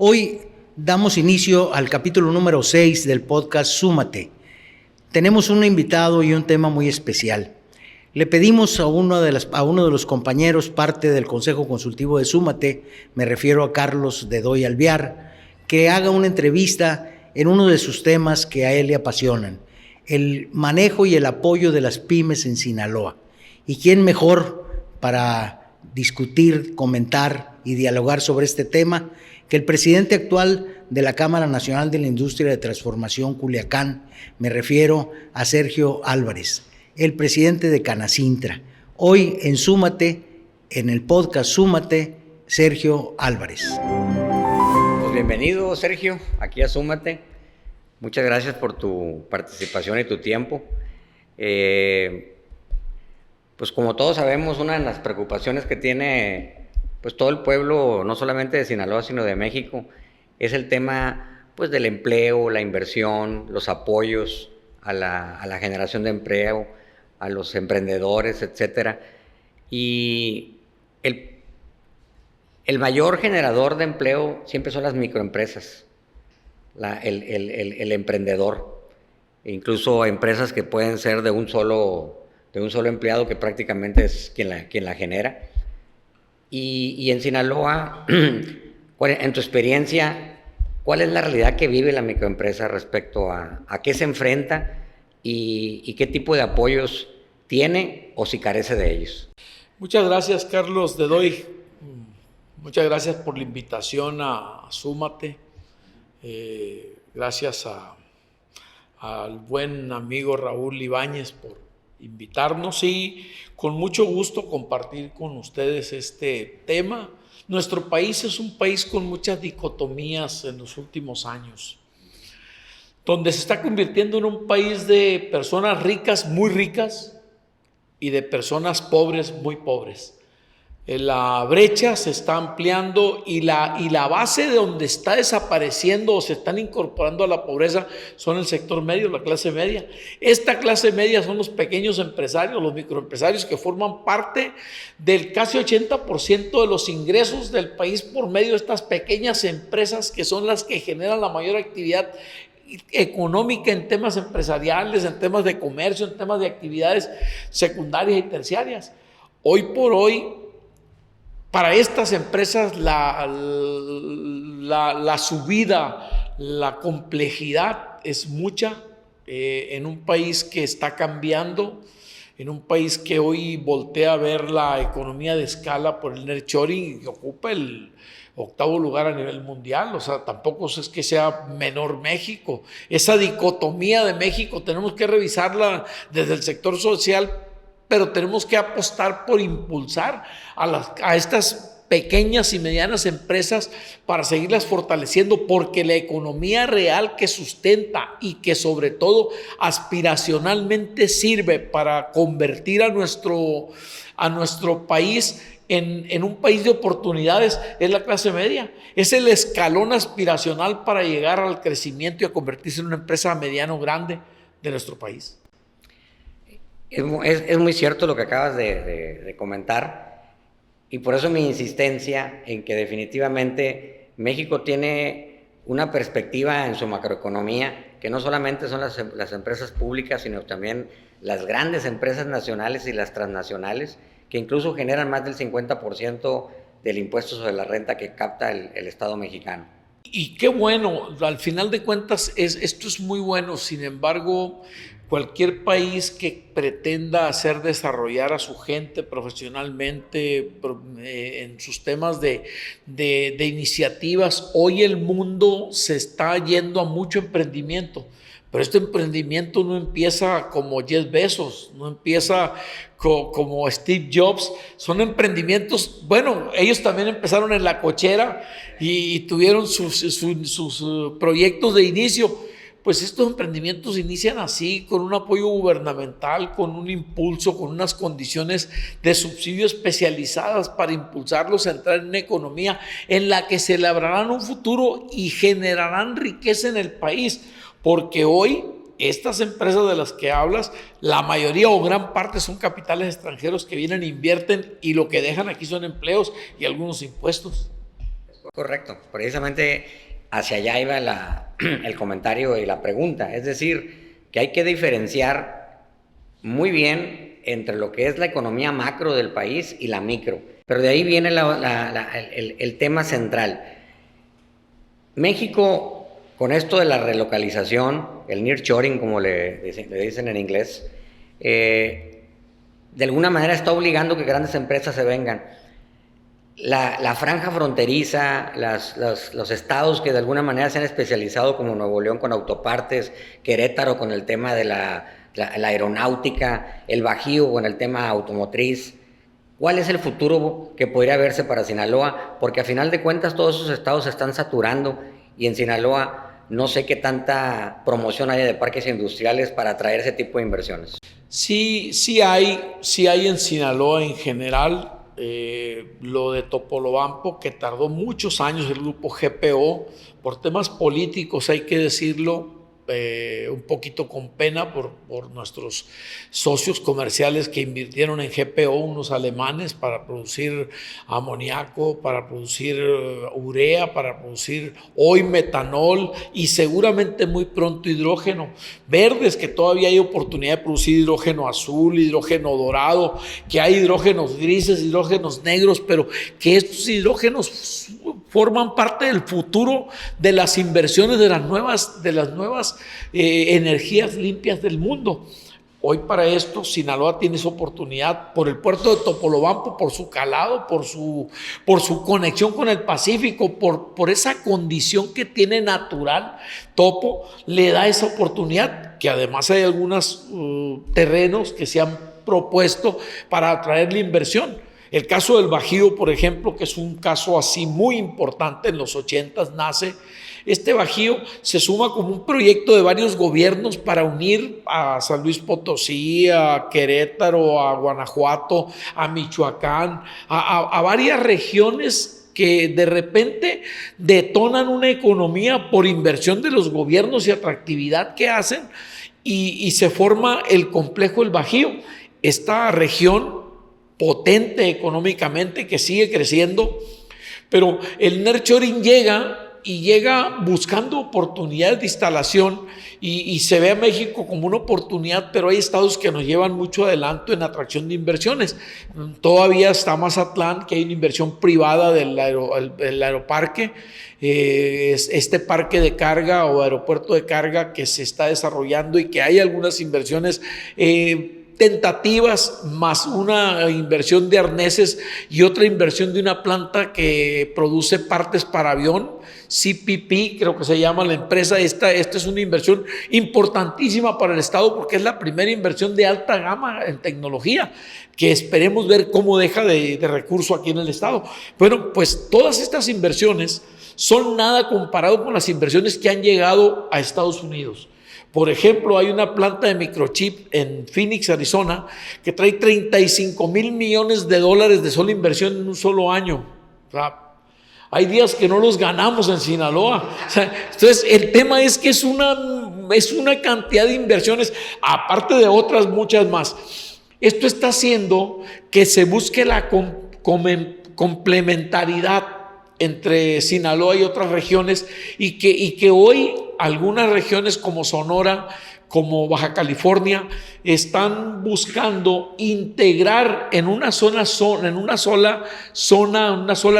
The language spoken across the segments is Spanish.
Hoy damos inicio al capítulo número 6 del podcast Súmate. Tenemos un invitado y un tema muy especial. Le pedimos a uno de los compañeros, parte del Consejo Consultivo de Súmate, me refiero a Carlos de Doy Alvear, que haga una entrevista en uno de sus temas que a él le apasionan, el manejo y el apoyo de las pymes en Sinaloa. ¿Y quién mejor para discutir, comentar y dialogar sobre este tema que el presidente actual de la Cámara Nacional de la Industria de Transformación Culiacán? Me refiero a Sergio Álvarez, el presidente de Canacintra. Hoy en Súmate, en el podcast Súmate, Sergio Álvarez. Pues bienvenido, Sergio, aquí a Súmate. Muchas gracias por tu participación y tu tiempo. Pues como todos sabemos, una de las preocupaciones que tiene pues todo el pueblo, no solamente de Sinaloa, sino de México, es el tema pues del empleo, la inversión, los apoyos a la generación de empleo, a los emprendedores, etcétera. Y el mayor generador de empleo siempre son las microempresas, el emprendedor, incluso empresas que pueden ser de un solo empleado, que prácticamente es quien la genera. Y en Sinaloa, en tu experiencia, ¿cuál es la realidad que vive la microempresa respecto a qué se enfrenta y qué tipo de apoyos tiene o si carece de ellos? Muchas gracias, Carlos de Doy. Muchas gracias por la invitación a Súmate. Gracias al buen amigo Raúl Ibáñez por invitarnos y con mucho gusto compartir con ustedes este tema. Nuestro país es un país con muchas dicotomías en los últimos años, donde se está convirtiendo en un país de personas ricas, muy ricas, y de personas pobres, muy pobres. La brecha se está ampliando y la base de donde está desapareciendo o se están incorporando a la pobreza son el sector medio, la clase media. Esta clase media son los pequeños empresarios, los microempresarios, que forman parte del casi 80% de los ingresos del país por medio de estas pequeñas empresas, que son las que generan la mayor actividad económica en temas empresariales, en temas de comercio, en temas de actividades secundarias y terciarias. Hoy por hoy, para estas empresas la subida, la complejidad es mucha, en un país que está cambiando, en un país que hoy voltea a ver la economía de escala por el nearshoring y que ocupa el 8º lugar a nivel mundial. O sea, tampoco es que sea menor México. Esa dicotomía de México tenemos que revisarla desde el sector social, pero tenemos que apostar por impulsar a estas pequeñas y medianas empresas para seguirlas fortaleciendo, porque la economía real que sustenta y que sobre todo aspiracionalmente sirve para convertir a nuestro país en un país de oportunidades es la clase media. Es el escalón aspiracional para llegar al crecimiento y a convertirse en una empresa mediano grande de nuestro país. Es muy cierto lo que acabas de comentar, y por eso mi insistencia en que definitivamente México tiene una perspectiva en su macroeconomía, que no solamente son las empresas públicas, sino también las grandes empresas nacionales y las transnacionales, que incluso generan más del 50% del impuesto sobre la renta que capta el Estado mexicano. Y qué bueno, al final de cuentas esto es muy bueno. Sin embargo, cualquier país que pretenda hacer desarrollar a su gente profesionalmente en sus temas de iniciativas, hoy el mundo se está yendo a mucho emprendimiento. Pero este emprendimiento no empieza como Jeff Bezos, no empieza como Steve Jobs. Son emprendimientos, bueno, ellos también empezaron en la cochera y tuvieron sus proyectos de inicio. Pues estos emprendimientos inician así, con un apoyo gubernamental, con un impulso, con unas condiciones de subsidio especializadas para impulsarlos a entrar en una economía en la que se labrarán un futuro y generarán riqueza en el país. Porque hoy estas empresas de las que hablas, la mayoría o gran parte son capitales extranjeros que vienen, invierten y lo que dejan aquí son empleos y algunos impuestos. Correcto, precisamente hacia allá iba el comentario y la pregunta, es decir, que hay que diferenciar muy bien entre lo que es la economía macro del país y la micro, pero de ahí viene el tema central. México, con esto de la relocalización, el nearshoring, como le dicen en inglés, de alguna manera está obligando que grandes empresas se vengan. La franja fronteriza, los estados que de alguna manera se han especializado, como Nuevo León con autopartes, Querétaro con el tema de la aeronáutica, el Bajío con el tema automotriz. ¿Cuál es el futuro que podría verse para Sinaloa? Porque a final de cuentas todos esos estados se están saturando y en Sinaloa no sé qué tanta promoción haya de parques industriales para atraer ese tipo de inversiones. Sí hay en Sinaloa en general. Lo de Topolobampo, que tardó muchos años el grupo GPO, por temas políticos, hay que decirlo, un poquito con pena por nuestros socios comerciales que invirtieron en GPO, unos alemanes, para producir amoníaco, para producir urea, para producir hoy metanol y seguramente muy pronto hidrógeno verdes, que todavía hay oportunidad de producir hidrógeno azul, hidrógeno dorado, que hay hidrógenos grises, hidrógenos negros, pero que estos hidrógenos forman parte del futuro de las inversiones de las nuevas energías limpias del mundo. Hoy para esto Sinaloa tiene esa oportunidad por el puerto de Topolobampo, por su calado, por su conexión con el Pacífico, por esa condición que tiene natural. Topo le da esa oportunidad, que además hay algunos terrenos que se han propuesto para atraer la inversión. El caso del Bajío, por ejemplo, que es un caso así muy importante, en los 80s nace. Este Bajío se suma como un proyecto de varios gobiernos para unir a San Luis Potosí, a Querétaro, a Guanajuato, a Michoacán, a varias regiones que de repente detonan una economía por inversión de los gobiernos y atractividad que hacen, y se forma el complejo El Bajío. Esta región potente económicamente, que sigue creciendo, pero el nearshoring llega buscando oportunidades de instalación y se ve a México como una oportunidad, pero hay estados que nos llevan mucho adelanto en atracción de inversiones. Todavía está Mazatlán, que hay una inversión privada del aeroparque, este parque de carga o aeropuerto de carga que se está desarrollando y que hay algunas inversiones tentativas, más una inversión de arneses y otra inversión de una planta que produce partes para avión, CPP creo que se llama la empresa. Esta es una inversión importantísima para el estado porque es la primera inversión de alta gama en tecnología, que esperemos ver cómo deja de recurso aquí en el estado. Bueno, pues todas estas inversiones son nada comparado con las inversiones que han llegado a Estados Unidos. Por ejemplo, hay una planta de microchip en Phoenix, Arizona, que trae $35 mil millones de sola inversión en un solo año. O sea, hay días que no los ganamos en Sinaloa. O sea, entonces, el tema es que es una cantidad de inversiones, aparte de otras muchas más. Esto está haciendo que se busque la complementariedad entre Sinaloa y otras regiones, y que hoy algunas regiones como Sonora, como Baja California, están buscando integrar en una sola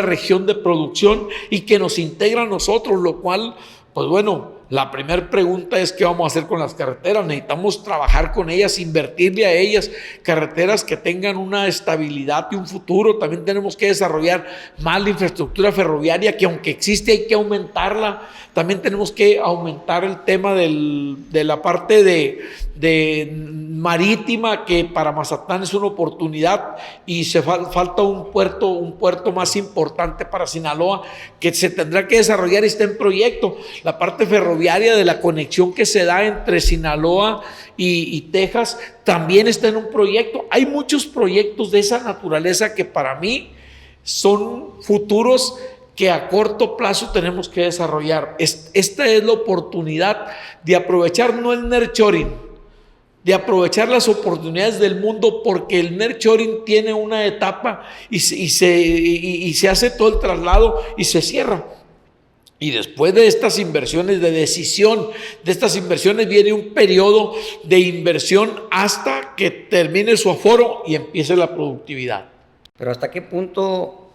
región de producción y que nos integra a nosotros, lo cual, pues bueno, la primera pregunta es ¿qué vamos a hacer con las carreteras? Necesitamos trabajar con ellas, invertirle a ellas, carreteras que tengan una estabilidad y un futuro. También tenemos que desarrollar más la infraestructura ferroviaria, que aunque existe hay que aumentarla. También tenemos que aumentar el tema de la parte de marítima, que para Mazatlán es una oportunidad, y falta un puerto más importante para Sinaloa que se tendrá que desarrollar y está en proyecto. La parte ferroviaria de la conexión que se da entre Sinaloa y Texas también está en un proyecto. Hay muchos proyectos de esa naturaleza que para mí son futuros que a corto plazo tenemos que desarrollar. Esta es la oportunidad de aprovechar no el nearshoring, de aprovechar las oportunidades del mundo, porque el nearshoring tiene una etapa y se hace todo el traslado y se cierra. Y después de estas inversiones, de decisión de estas inversiones, viene un periodo de inversión hasta que termine su aforo y empiece la productividad. Pero ¿hasta qué punto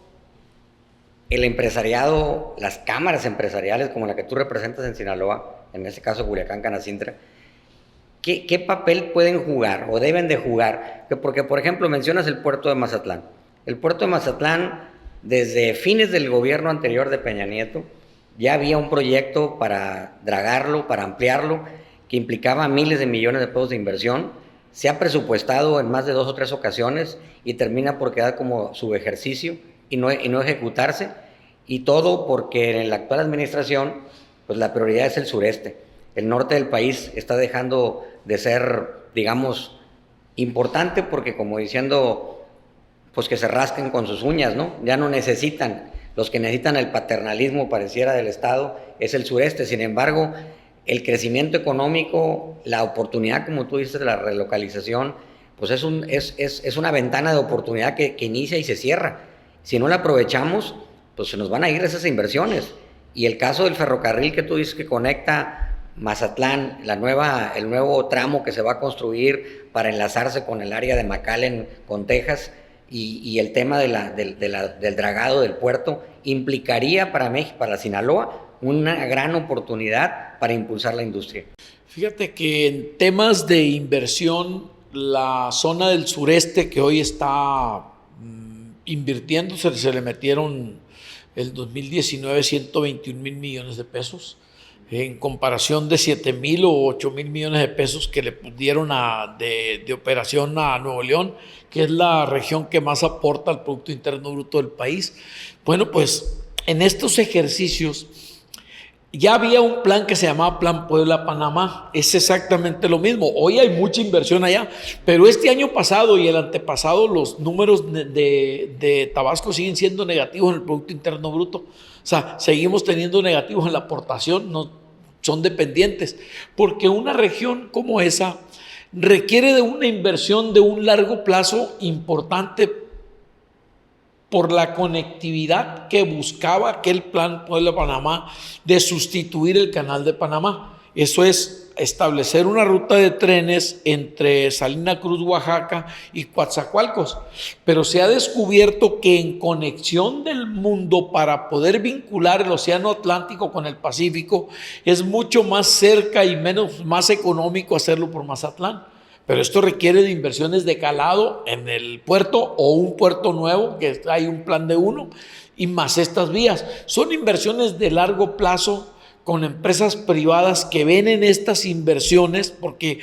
el empresariado, las cámaras empresariales como la que tú representas en Sinaloa, en este caso Culiacán, Canacintra, ¿qué papel pueden jugar o deben de jugar? Porque, por ejemplo, mencionas el puerto de Mazatlán. El puerto de Mazatlán, desde fines del gobierno anterior de Peña Nieto, ya había un proyecto para dragarlo, para ampliarlo, que implicaba miles de millones de pesos de inversión. Se ha presupuestado en más de 2 o 3 ocasiones y termina por quedar como subejercicio y no ejecutarse. Y todo porque en la actual administración, pues la prioridad es el sureste. El norte del país está dejando de ser, digamos, importante porque, como diciendo, pues que se rasquen con sus uñas, ¿no? Ya no necesitan. Los que necesitan el paternalismo, pareciera, del Estado, es el sureste. Sin embargo, el crecimiento económico, la oportunidad, como tú dices, de la relocalización, pues es una ventana de oportunidad que inicia y se cierra. Si no la aprovechamos, pues se nos van a ir esas inversiones. Y el caso del ferrocarril que tú dices que conecta Mazatlán, el nuevo tramo que se va a construir para enlazarse con el área de McAllen, con Texas, y el tema del dragado del puerto, implicaría para México, para Sinaloa, una gran oportunidad para impulsar la industria. Fíjate que en temas de inversión, la zona del sureste que hoy está invirtiendo, se le metieron el 2019 121 mil millones de pesos, en comparación de 7 mil o 8 mil millones de pesos que le dieron de operación a Nuevo León, que es la región que más aporta al Producto Interno Bruto del país. Bueno, pues en estos ejercicios ya había un plan que se llamaba Plan Puebla-Panamá. Es exactamente lo mismo. Hoy hay mucha inversión allá, pero este año pasado y el antepasado los números de Tabasco siguen siendo negativos en el Producto Interno Bruto. O sea, seguimos teniendo negativos en la aportación, no son dependientes, porque una región como esa requiere de una inversión de un largo plazo importante por la conectividad que buscaba aquel plan Puebla-Panamá de sustituir el canal de Panamá. Eso es establecer una ruta de trenes entre Salina Cruz, Oaxaca y Coatzacoalcos. Pero se ha descubierto que en conexión del mundo, para poder vincular el Océano Atlántico con el Pacífico, es mucho más cerca y más económico hacerlo por Mazatlán. Pero esto requiere de inversiones de calado en el puerto o un puerto nuevo, que hay un plan de uno, y más estas vías. Son inversiones de largo plazo con empresas privadas que ven en estas inversiones porque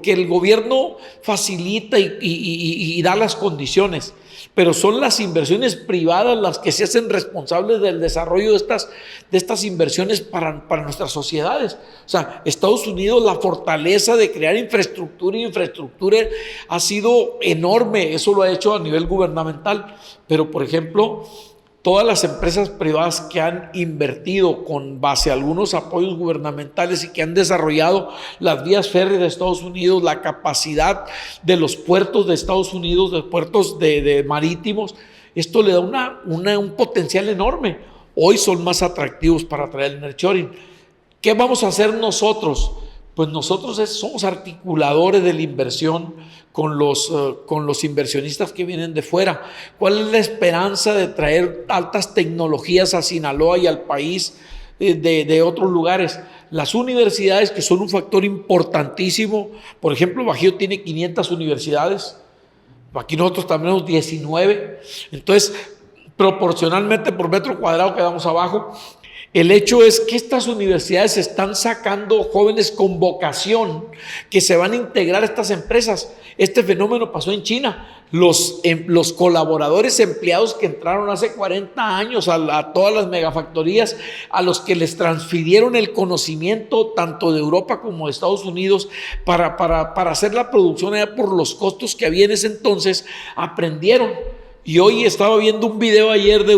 el gobierno facilita y da las condiciones, pero son las inversiones privadas las que se hacen responsables del desarrollo de estas inversiones para nuestras sociedades. O sea, Estados Unidos, la fortaleza de crear infraestructura ha sido enorme. Eso lo ha hecho a nivel gubernamental, pero por ejemplo, todas las empresas privadas que han invertido con base a algunos apoyos gubernamentales y que han desarrollado las vías férreas de Estados Unidos, la capacidad de los puertos de Estados Unidos, de puertos de marítimos, esto le da un potencial enorme. Hoy son más atractivos para atraer el nearshoring. ¿Qué vamos a hacer nosotros? Pues nosotros somos articuladores de la inversión con los inversionistas que vienen de fuera. ¿Cuál es la esperanza de traer altas tecnologías a Sinaloa y al país de otros lugares? Las universidades, que son un factor importantísimo. Por ejemplo, Bajío tiene 500 universidades. Aquí nosotros también tenemos 19. Entonces, proporcionalmente por metro cuadrado quedamos abajo. El hecho es que estas universidades están sacando jóvenes con vocación que se van a integrar a estas empresas. Este fenómeno pasó en China. Los colaboradores empleados que entraron hace 40 años a todas las megafactorías, a los que les transfirieron el conocimiento tanto de Europa como de Estados Unidos para hacer la producción allá por los costos que había en ese entonces, aprendieron. Y hoy estaba viendo un video ayer de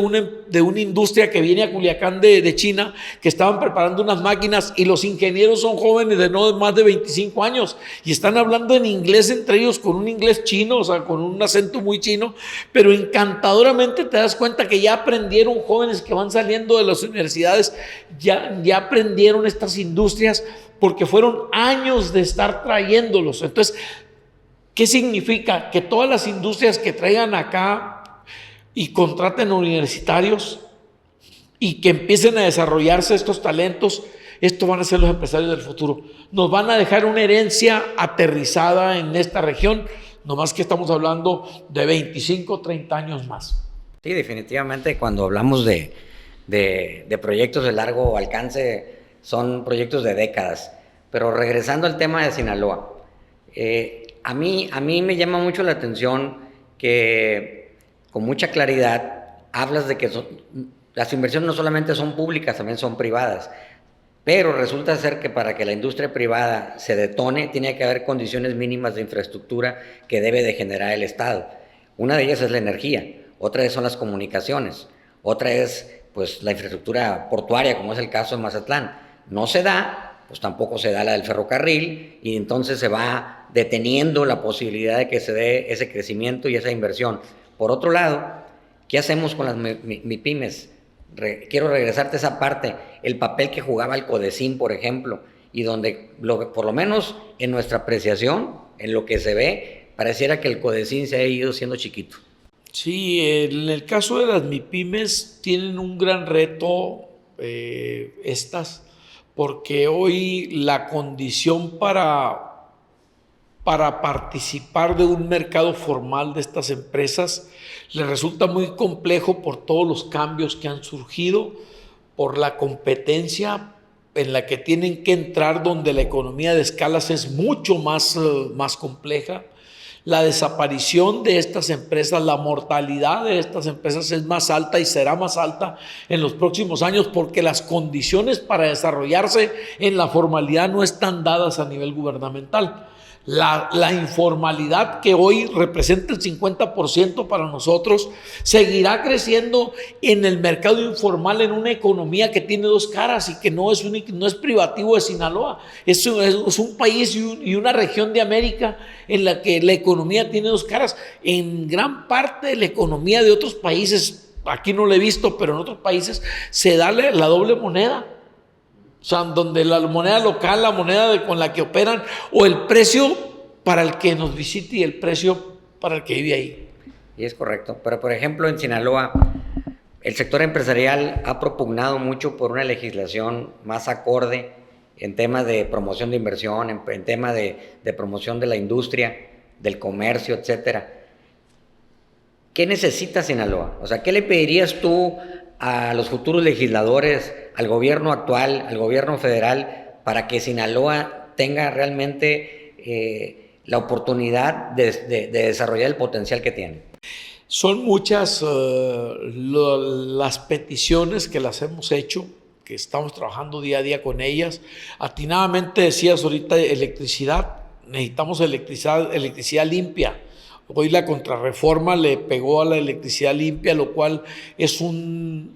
una industria que viene a Culiacán de China, que estaban preparando unas máquinas y los ingenieros son jóvenes de no más de 25 años y están hablando en inglés entre ellos con un inglés chino, o sea, con un acento muy chino, pero encantadoramente te das cuenta que ya aprendieron, jóvenes que van saliendo de las universidades, ya aprendieron estas industrias porque fueron años de estar trayéndolos. Entonces, ¿qué significa? Que todas las industrias que traigan acá y contraten universitarios y que empiecen a desarrollarse estos talentos, estos van a ser los empresarios del futuro. Nos van a dejar una herencia aterrizada en esta región, nomás que estamos hablando de 25, 30 años más. Sí, definitivamente cuando hablamos de proyectos de largo alcance, son proyectos de décadas. Pero regresando al tema de Sinaloa, a mí me llama mucho la atención que con mucha claridad hablas de que las inversiones no solamente son públicas, también son privadas. Pero resulta ser que para que la industria privada se detone, tiene que haber condiciones mínimas de infraestructura que debe de generar el Estado. Una de ellas es la energía, otra son las comunicaciones, otra es pues la infraestructura portuaria, como es el caso de Mazatlán. No se da, pues tampoco se da la del ferrocarril, y entonces se va deteniendo la posibilidad de que se dé ese crecimiento y esa inversión. Por otro lado, ¿qué hacemos con las MIPYMES? Quiero regresarte a esa parte, el papel que jugaba el CODECIN, por ejemplo, y donde, por lo menos en nuestra apreciación, en lo que se ve, pareciera que el CODECIN se ha ido siendo chiquito. Sí, en el caso de las MIPYMES tienen un gran reto porque hoy la condición para participar de un mercado formal de estas empresas les resulta muy complejo por todos los cambios que han surgido, por la competencia en la que tienen que entrar, donde la economía de escalas es mucho más compleja. La desaparición de estas empresas, la mortalidad de estas empresas es más alta y será más alta en los próximos años porque las condiciones para desarrollarse en la formalidad no están dadas a nivel gubernamental. La informalidad, que hoy representa el 50% para nosotros, seguirá creciendo en el mercado informal, en una economía que tiene dos caras y que no es privativo de Sinaloa. Es un país y una región de América en la que la economía tiene dos caras. En gran parte de la economía de otros países, aquí no lo he visto, pero en otros países se da la doble moneda. O sea, donde la moneda local, la moneda con la que operan, o el precio para el que nos visite y el precio para el que vive ahí. Y es correcto. Pero, por ejemplo, en Sinaloa, el sector empresarial ha propugnado mucho por una legislación más acorde en temas de promoción de inversión, en temas de promoción de la industria, del comercio, etcétera. ¿Qué necesita Sinaloa? O sea, ¿qué le pedirías tú a los futuros legisladores, al gobierno actual, al gobierno federal, para que Sinaloa tenga realmente la oportunidad de desarrollar el potencial que tiene? Son muchas las peticiones que las hemos hecho, que estamos trabajando día a día con ellas. Atinadamente decías ahorita electricidad, necesitamos electricidad limpia. Hoy la contrarreforma le pegó a la electricidad limpia, lo cual es un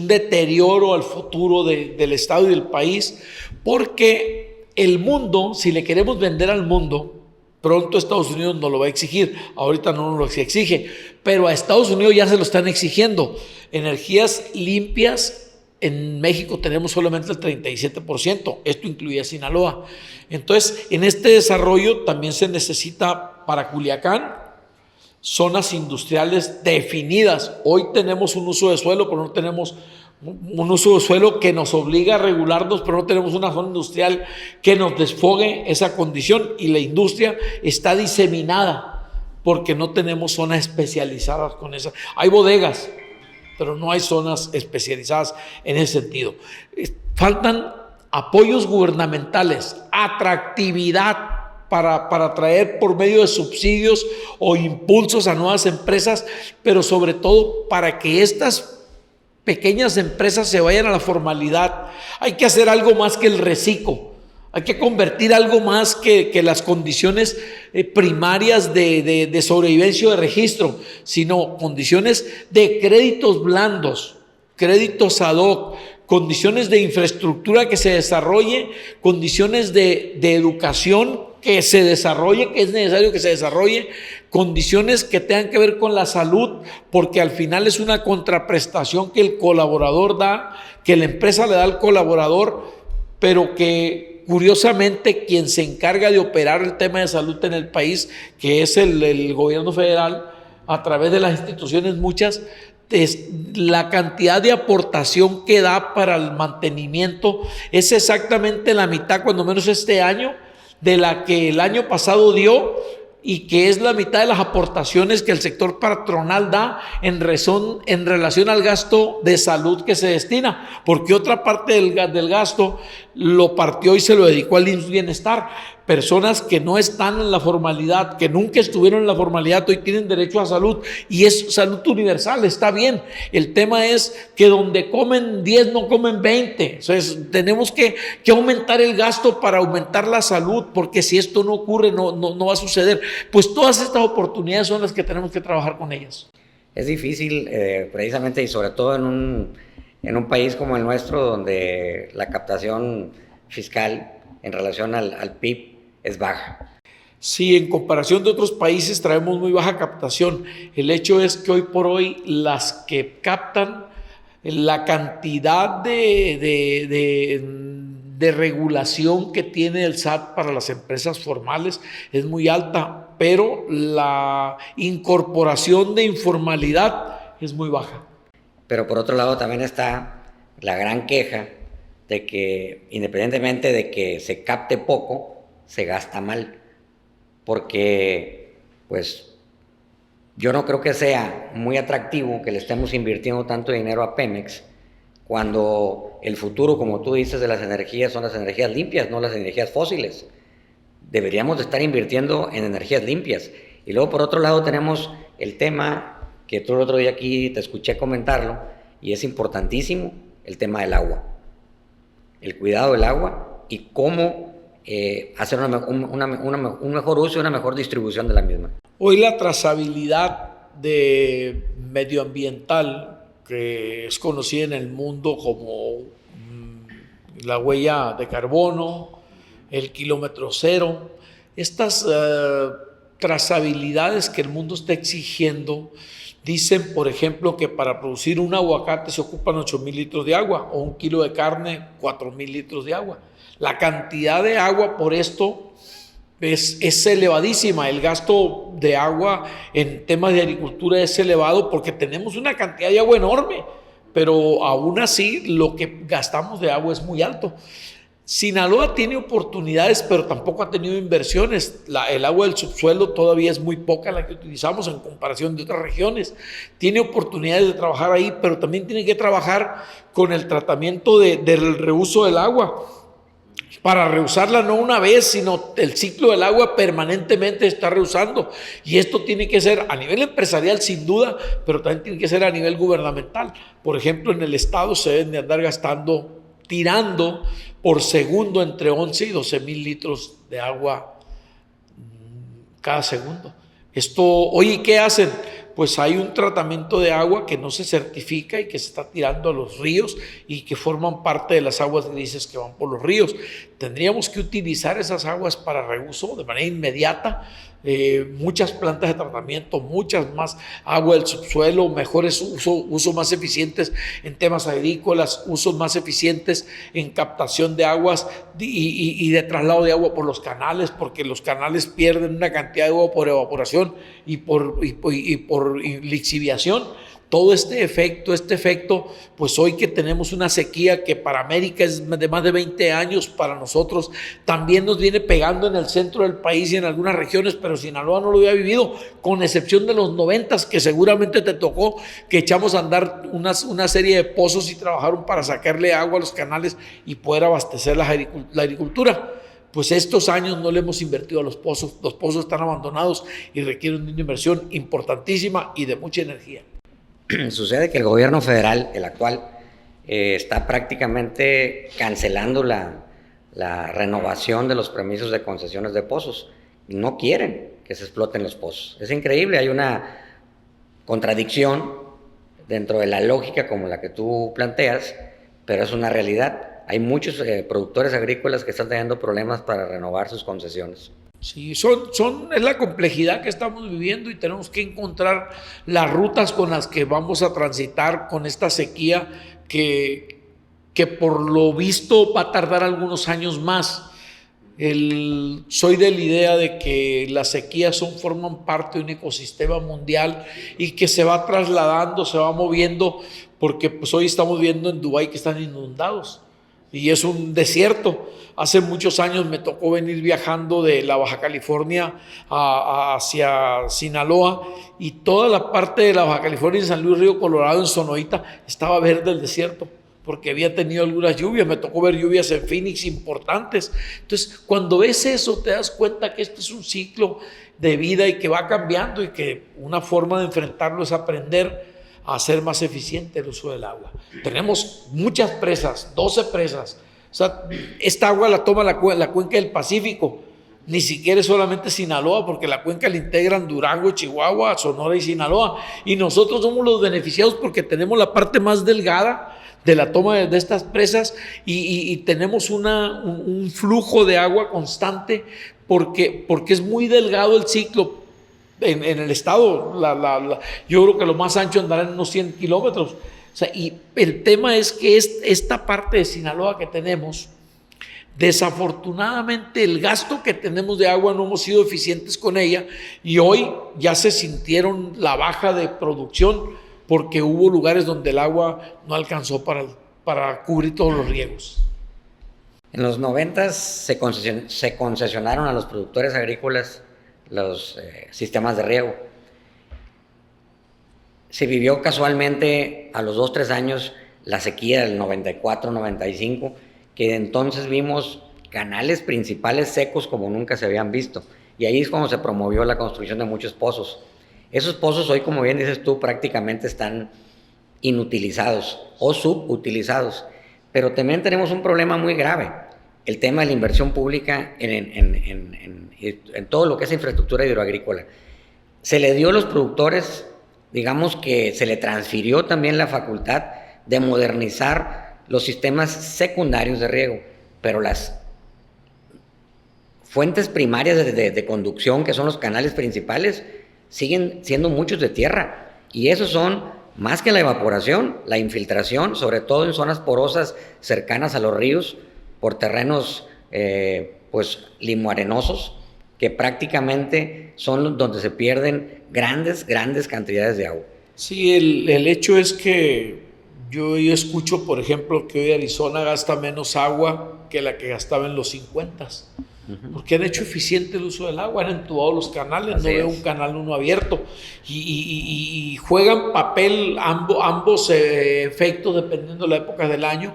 deterioro al futuro del Estado y del país, porque el mundo, si le queremos vender al mundo, pronto Estados Unidos nos lo va a exigir. Ahorita no nos lo exige, pero a Estados Unidos ya se lo están exigiendo. Energías limpias, en México tenemos solamente el 37%, esto incluye a Sinaloa. Entonces, en este desarrollo también se necesita para Culiacán zonas industriales definidas. Hoy tenemos un uso de suelo, pero no tenemos un uso de suelo que nos obliga a regularnos, pero no tenemos una zona industrial que nos desfogue esa condición, y la industria está diseminada porque no tenemos zonas especializadas con esa. Hay bodegas, pero no hay zonas especializadas en ese sentido. Faltan apoyos gubernamentales, atractividad para atraer por medio de subsidios o impulsos a nuevas empresas, pero sobre todo para que estas pequeñas empresas se vayan a la formalidad. Hay que hacer algo más que el reciclo. Hay que convertir algo más que las condiciones primarias de sobrevivencia o de registro, sino condiciones de créditos blandos, créditos ad hoc, condiciones de infraestructura que se desarrolle, condiciones de educación que se desarrolle, que es necesario que se desarrolle, condiciones que tengan que ver con la salud, porque al final es una contraprestación que el colaborador da, que la empresa le da al colaborador, pero que curiosamente quien se encarga de operar el tema de salud en el país, que es el gobierno federal, a través de las instituciones muchas, la cantidad de aportación que da para el mantenimiento es exactamente la mitad, cuando menos este año, de la que el año pasado dio, y que es la mitad de las aportaciones que el sector patronal da en relación al gasto de salud que se destina, porque otra parte del gasto lo partió y se lo dedicó al IMSS Bienestar. Personas que no están en la formalidad, que nunca estuvieron en la formalidad, hoy tienen derecho a salud, y es salud universal, está bien. El tema es que donde comen 10 no comen 20. Entonces tenemos que aumentar el gasto para aumentar la salud, porque si esto no ocurre no va a suceder. Pues todas estas oportunidades son las que tenemos que trabajar con ellas. Es difícil, precisamente, y sobre todo en un país como el nuestro, donde la captación fiscal en relación al PIB es baja. Sí, en comparación de otros países traemos muy baja captación. El hecho es que hoy por hoy las que captan, la cantidad de regulación que tiene el SAT para las empresas formales es muy alta, pero la incorporación de informalidad es muy baja. Pero por otro lado también está la gran queja de que, independientemente de que se capte poco, se gasta mal, porque pues yo no creo que sea muy atractivo que le estemos invirtiendo tanto dinero a Pemex, cuando el futuro, como tú dices, de las energías son las energías limpias, no las energías fósiles. Deberíamos de estar invirtiendo en energías limpias. Y luego por otro lado tenemos el tema que tú el otro día aquí te escuché comentarlo, y es importantísimo, el tema del agua, el cuidado del agua y cómo hacer un mejor uso y una mejor distribución de la misma. Hoy la trazabilidad medioambiental, que es conocida en el mundo como la huella de carbono, el kilómetro cero, estas trazabilidades que el mundo está exigiendo, dicen, por ejemplo, que para producir un aguacate se ocupan 8,000 litros de agua, o un kilo de carne, 4,000 litros de agua. La cantidad de agua por esto es elevadísima. El gasto de agua en temas de agricultura es elevado porque tenemos una cantidad de agua enorme, pero aún así lo que gastamos de agua es muy alto. Sinaloa tiene oportunidades, pero tampoco ha tenido inversiones. El agua del subsuelo todavía es muy poca la que utilizamos en comparación de otras regiones. Tiene oportunidades de trabajar ahí, pero también tiene que trabajar con el tratamiento del reuso del agua. Para reusarla no una vez, sino el ciclo del agua permanentemente está reusando. Y esto tiene que ser a nivel empresarial sin duda, pero también tiene que ser a nivel gubernamental. Por ejemplo, en el estado se deben de andar tirando por segundo entre 11 y 12,000 litros de agua cada segundo. Oye, ¿qué hacen? Pues hay un tratamiento de agua que no se certifica y que se está tirando a los ríos y que forman parte de las aguas grises que van por los ríos. Tendríamos que utilizar esas aguas para reuso de manera inmediata. Muchas plantas de tratamiento, muchas más agua del subsuelo, mejores usos más eficientes en temas agrícolas, usos más eficientes en captación de aguas y de traslado de agua por los canales, porque los canales pierden una cantidad de agua por evaporación y por lixiviación. Todo este efecto, pues hoy que tenemos una sequía que para América es de más de 20 años, para nosotros también nos viene pegando en el centro del país y en algunas regiones, pero Sinaloa no lo había vivido, con excepción de los 90s, que seguramente te tocó, que echamos a andar una serie de pozos y trabajaron para sacarle agua a los canales y poder abastecer la agricultura. Pues estos años no le hemos invertido a los pozos están abandonados y requieren una inversión importantísima y de mucha energía. Sucede que el gobierno federal, el actual, está prácticamente cancelando la la renovación de los permisos de concesiones de pozos. No quieren que se exploten los pozos. Es increíble, hay una contradicción dentro de la lógica como la que tú planteas, pero es una realidad. Hay muchos productores agrícolas que están teniendo problemas para renovar sus concesiones. Sí, es la complejidad que estamos viviendo y tenemos que encontrar las rutas con las que vamos a transitar con esta sequía que por lo visto va a tardar algunos años más. Soy de la idea de que las sequías forman parte de un ecosistema mundial y que se va trasladando, se va moviendo, porque pues hoy estamos viendo en Dubái que están inundados y es un desierto. Hace muchos años me tocó venir viajando de la Baja California hacia Sinaloa y toda la parte de la Baja California, en San Luis Río Colorado, en Sonoita, estaba verde el desierto porque había tenido algunas lluvias. Me tocó ver lluvias en Phoenix importantes. Entonces, cuando ves eso, te das cuenta que este es un ciclo de vida y que va cambiando y que una forma de enfrentarlo es aprender a hacer más eficiente el uso del agua. Tenemos muchas presas, 12 presas. O sea, esta agua la toma la cuenca del Pacífico. Ni siquiera es solamente Sinaloa, porque la cuenca la integran Durango, Chihuahua, Sonora y Sinaloa. Y nosotros somos los beneficiados porque tenemos la parte más delgada de la toma de estas presas y tenemos un flujo de agua constante porque es muy delgado el ciclo. En el estado, yo creo que lo más ancho andará en unos 100 kilómetros. O sea, y el tema es que esta parte de Sinaloa que tenemos, desafortunadamente el gasto que tenemos de agua no hemos sido eficientes con ella y hoy ya se sintieron la baja de producción porque hubo lugares donde el agua no alcanzó para cubrir todos los riegos. En los 90 se concesionaron a los productores agrícolas los sistemas de riego. Se vivió casualmente a los 2-3 años la sequía del 94-95, que entonces vimos canales principales secos como nunca se habían visto. Y ahí es cuando se promovió la construcción de muchos pozos. Esos pozos hoy, como bien dices tú, prácticamente están inutilizados o subutilizados. Pero también tenemos un problema muy grave, el tema de la inversión pública en todo lo que es infraestructura hidroagrícola. Se le dio a los productores, digamos que se le transfirió también la facultad de modernizar los sistemas secundarios de riego, pero las fuentes primarias de conducción, que son los canales principales, siguen siendo muchos de tierra, y esos son, más que la evaporación, la infiltración, sobre todo en zonas porosas cercanas a los ríos, por terrenos pues limoarenosos, que prácticamente son donde se pierden grandes cantidades de agua. Sí, el hecho es que yo escucho, por ejemplo, que hoy Arizona gasta menos agua que la que gastaba en los 50s. Porque han hecho eficiente el uso del agua, han entubado los canales, no veo un canal uno abierto y juegan papel ambos efectos dependiendo de la época del año,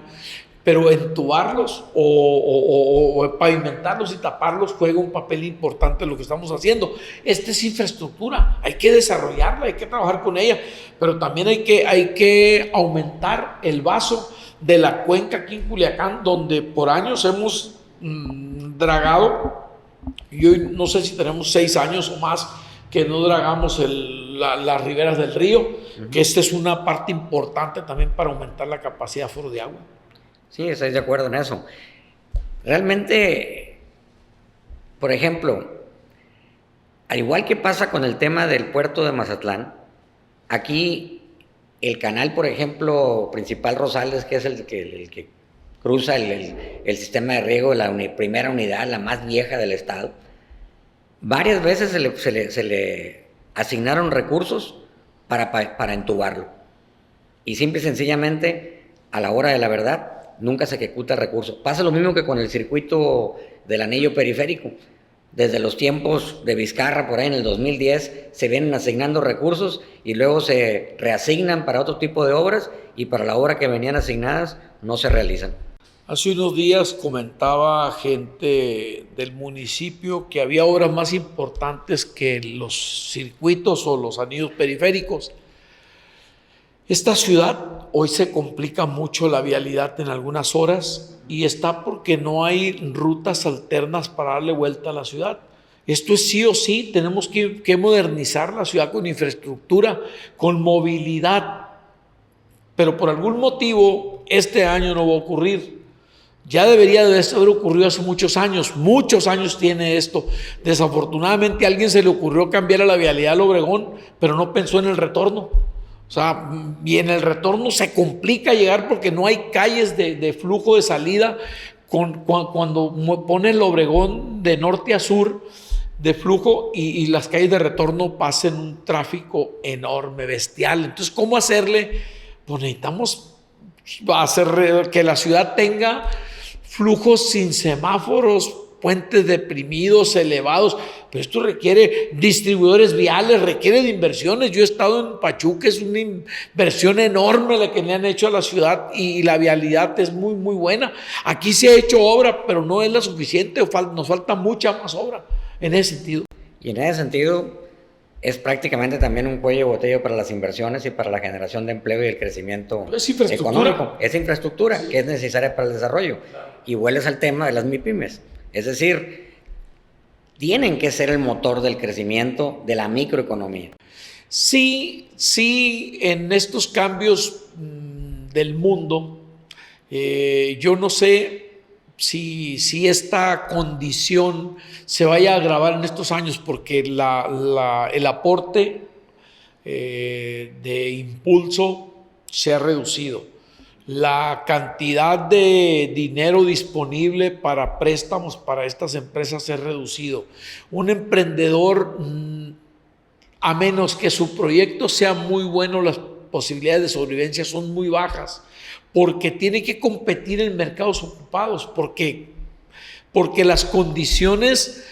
pero entubarlos o pavimentarlos y taparlos juega un papel importante en lo que estamos haciendo. Esta es infraestructura, hay que desarrollarla, hay que trabajar con ella, pero también hay que aumentar el vaso de la cuenca aquí en Culiacán, donde por años hemos dragado, y hoy no sé si tenemos 6 años o más que no dragamos las riberas del río, que esta es una parte importante también para aumentar la capacidad de aforo de agua. Sí, estoy de acuerdo en eso. Realmente, por ejemplo, al igual que pasa con el tema del puerto de Mazatlán, aquí el canal, por ejemplo, principal Rosales, que es el que cruza el sistema de riego de la primera unidad, la más vieja del estado, varias veces se le asignaron recursos para entubarlo. Y simple y sencillamente, a la hora de la verdad, nunca se ejecuta el recurso. Pasa lo mismo que con el circuito del anillo periférico. Desde los tiempos de Vizcarra, por ahí en el 2010, se vienen asignando recursos y luego se reasignan para otro tipo de obras y para la obra que venían asignadas no se realizan. Hace unos días comentaba gente del municipio que había obras más importantes que los circuitos o los anillos periféricos. Esta ciudad hoy se complica mucho la vialidad en algunas horas y está porque no hay rutas alternas para darle vuelta a la ciudad. Esto es sí o sí, tenemos que modernizar la ciudad con infraestructura, con movilidad, pero por algún motivo este año no va a ocurrir. Ya debería de haber ocurrido hace muchos años tiene esto. Desafortunadamente a alguien se le ocurrió cambiar a la vialidad al Obregón, pero no pensó en el retorno. O sea, y en el retorno se complica llegar porque no hay calles de flujo de salida. Cuando pone el Obregón de norte a sur de flujo y las calles de retorno pasen un tráfico enorme, bestial. Entonces, ¿cómo hacerle? Pues necesitamos hacer que la ciudad tenga flujos sin semáforos, puentes deprimidos, elevados, pero esto requiere distribuidores viales, requiere de inversiones. Yo he estado en Pachuca, es una inversión enorme la que le han hecho a la ciudad y la vialidad es muy, muy buena. Aquí se ha hecho obra, pero no es la suficiente, nos falta mucha más obra en ese sentido. Y en ese sentido es prácticamente también un cuello de botella para las inversiones y para la generación de empleo y el crecimiento económico. Es infraestructura que es necesaria para el desarrollo. Y vuelves al tema de las MIPYMES. Es decir, tienen que ser el motor del crecimiento de la microeconomía. Sí, en estos cambios del mundo, yo no sé si esta condición se vaya a agravar en estos años, porque el aporte de impulso se ha reducido. La cantidad de dinero disponible para préstamos para estas empresas se ha reducido. Un emprendedor, a menos que su proyecto sea muy bueno, las posibilidades de sobrevivencia son muy bajas, porque tiene que competir en mercados ocupados, porque las condiciones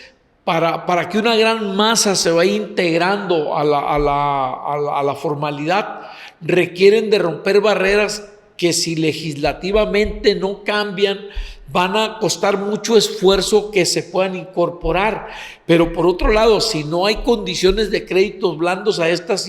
para que una gran masa se vaya integrando a la formalidad requieren de romper barreras que si legislativamente no cambian, van a costar mucho esfuerzo que se puedan incorporar. Pero por otro lado, si no hay condiciones de créditos blandos a estas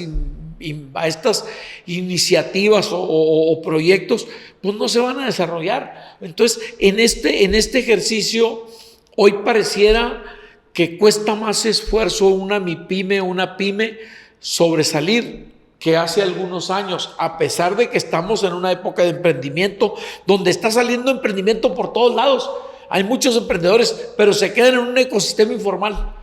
iniciativas o proyectos, pues no se van a desarrollar. Entonces, en este ejercicio, hoy pareciera que cuesta más esfuerzo una MIPYME o una pyme sobresalir que hace algunos años, a pesar de que estamos en una época de emprendimiento donde está saliendo emprendimiento por todos lados. Hay muchos emprendedores, pero se quedan en un ecosistema informal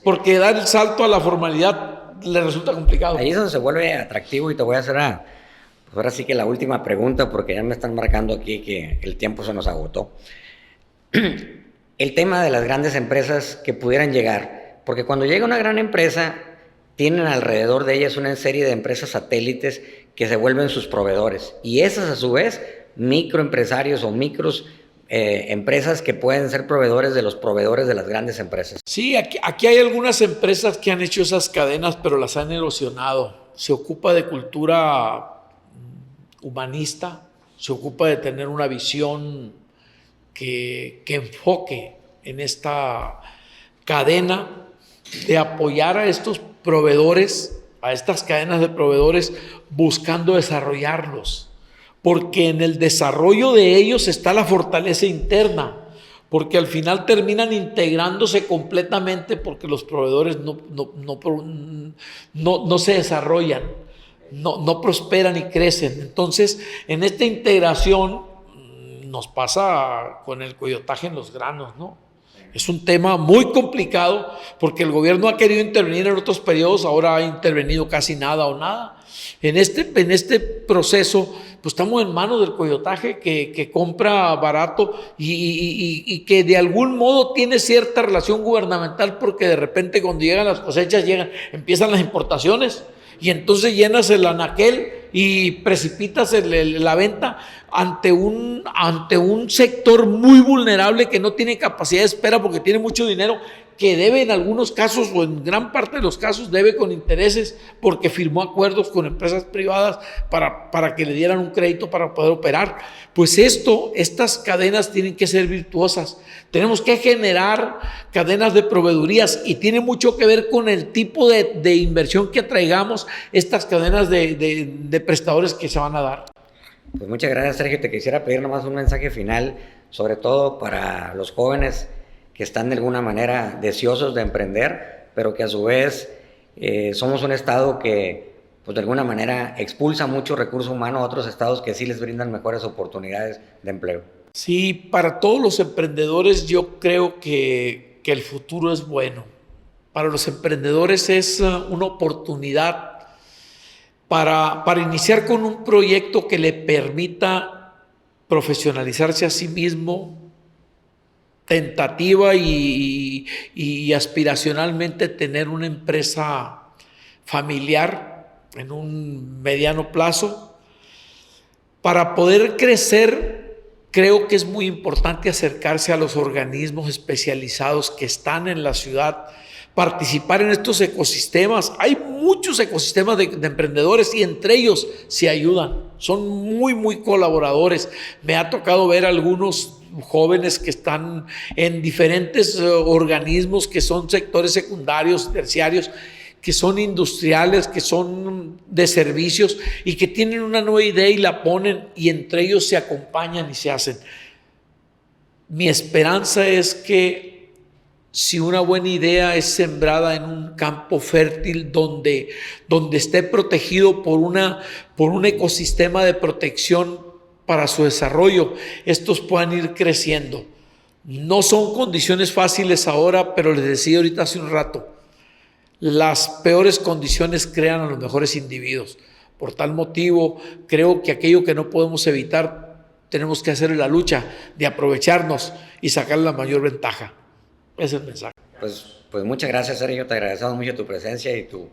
porque dar el salto a la formalidad les resulta complicado. Ahí es donde se vuelve atractivo y te voy a hacer pues ahora sí que la última pregunta, porque ya me están marcando aquí que el tiempo se nos agotó. El tema de las grandes empresas que pudieran llegar, porque cuando llega una gran empresa, tienen alrededor de ellas una serie de empresas satélites que se vuelven sus proveedores. Y esas, a su vez, microempresarios o empresas que pueden ser proveedores de los proveedores de las grandes empresas. Sí, aquí hay algunas empresas que han hecho esas cadenas, pero las han erosionado. Se ocupa de cultura humanista, se ocupa de tener una visión que enfoque en esta cadena, de apoyar a estos proveedores, a estas cadenas de proveedores, buscando desarrollarlos, porque en el desarrollo de ellos está la fortaleza interna, porque al final terminan integrándose completamente porque los proveedores no se desarrollan, no prosperan y crecen. Entonces, en esta integración nos pasa con el coyotaje en los granos, ¿no? Es un tema muy complicado porque el gobierno ha querido intervenir en otros periodos, ahora ha intervenido casi nada o nada. En este proceso, pues estamos en manos del coyotaje que compra barato y que de algún modo tiene cierta relación gubernamental, porque de repente cuando llegan las cosechas empiezan las importaciones y entonces llenas el anaquel y precipitas la venta ante un sector muy vulnerable que no tiene capacidad de espera porque tiene mucho dinero, que debe en algunos casos o en gran parte de los casos debe con intereses porque firmó acuerdos con empresas privadas para que le dieran un crédito para poder operar. Pues estas cadenas tienen que ser virtuosas. Tenemos que generar cadenas de proveedurías y tiene mucho que ver con el tipo de inversión que atraigamos estas cadenas de prestadores que se van a dar. Pues muchas gracias, Sergio. Te quisiera pedir nomás un mensaje final, sobre todo para los jóvenes que están de alguna manera deseosos de emprender, pero que a su vez somos un estado que pues de alguna manera expulsa mucho recurso humano a otros estados que sí les brindan mejores oportunidades de empleo. Sí, para todos los emprendedores yo creo que el futuro es bueno. Para los emprendedores es una oportunidad para iniciar con un proyecto que le permita profesionalizarse a sí mismo, tentativa y aspiracionalmente tener una empresa familiar en un mediano plazo. Para poder crecer, creo que es muy importante acercarse a los organismos especializados que están en la ciudad, participar en estos ecosistemas. Hay muchos ecosistemas de emprendedores y entre ellos se ayudan, son muy colaboradores. Me ha tocado ver algunos jóvenes que están en diferentes organismos que son sectores secundarios, terciarios, que son industriales, que son de servicios y que tienen una nueva idea y la ponen y entre ellos se acompañan y se hacen. Mi esperanza es que si una buena idea es sembrada en un campo fértil donde esté protegido por un ecosistema de protección para su desarrollo, estos puedan ir creciendo. No son condiciones fáciles ahora, pero les decía ahorita hace un rato, las peores condiciones crean a los mejores individuos. Por tal motivo, creo que aquello que no podemos evitar, tenemos que hacer la lucha de aprovecharnos y sacar la mayor ventaja. Ese es el mensaje. Pues muchas gracias, Sergio. Te agradecemos mucho tu presencia y tu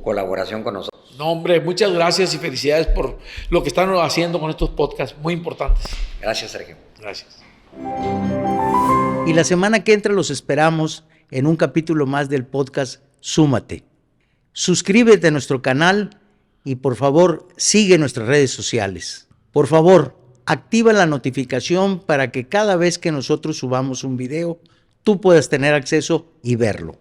colaboración con nosotros. No, hombre, muchas gracias y felicidades por lo que están haciendo con estos podcasts muy importantes. Gracias, Sergio. Gracias. Y la semana que entra los esperamos en un capítulo más del podcast Súmate. Suscríbete a nuestro canal y por favor sigue nuestras redes sociales. Por favor, activa la notificación para que cada vez que nosotros subamos un video, tú puedas tener acceso y verlo.